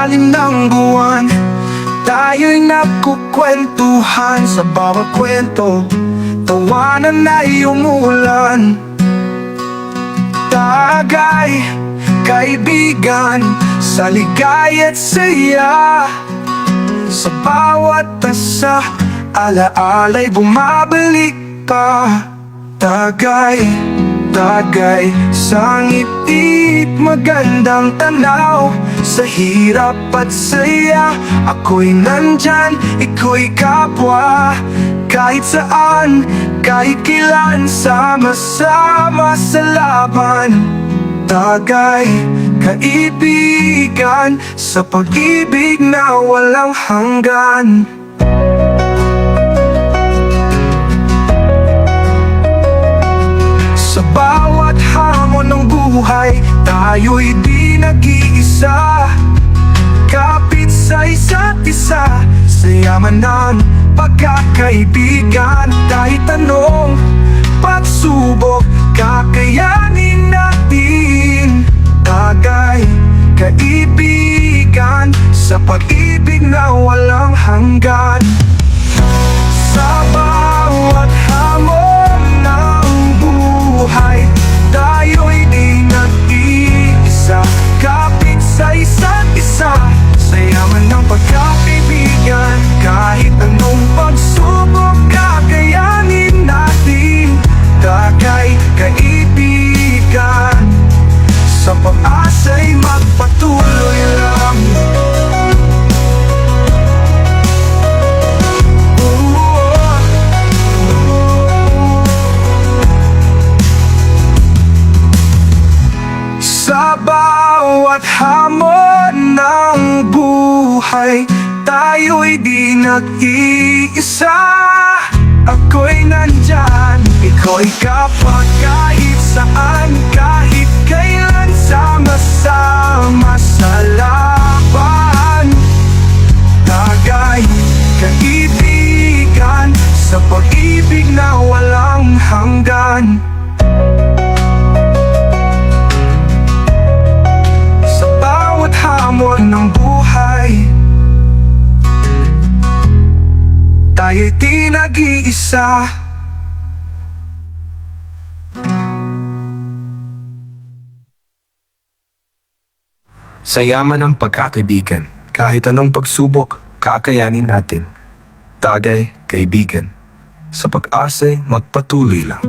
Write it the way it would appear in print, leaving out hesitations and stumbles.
ilalim ng buwan. Tayo'y nagkukwentuhan sa bawat kwento, tawanan ay umuulan. Tagay, kaibigan, sa ligaya't saya. Sa bawat tasa, alaala'y bumabalik ka. Tagay, tagay, sa ngiti't magandang tanaw. Sa hirap at saya, ako'y nandyan, ika'y kapwa. Kahit saan, kahit kailan, sama-sama sa laban. Tagay, kaibigan, sa pag-ibig na walang hanggan. Sa bawat hamon ng buhay, tayo'y di nag-iisa. Kapit sa isa't isa, sa yaman ng pagkakaibigan. Kahit anong pagsubok, kakayanin natin. Tagay, kaibigan, sa pag-ibig na walang hanggan. Sa bawat hamon ng buhay, tayo'y di nag-iisa. Kapit sa isa't isa, sa yaman ng pagkakaibigan. Kahit anong pagsubok, kakayanin natin. Tagay, kaibigan, sa pag-asa'y magpatuloy lang. Sa bawat hamon ng buhay, tayo'y di nag-iisa. Ako'y nandyan, ika'y kapag kahit saan, kahit kailan, sama-sama sa laban. Tagay, kaibigan, sa pag-ibig na walang hanggan. Sa bawat hamon ng buhay, tayo'y di nag-iisa. Sa yaman ng pagkakaibigan, kahit anong pagsubok, kakayanin natin. Tagay, kaibigan, sa pag-asa'y magpatuloy lang.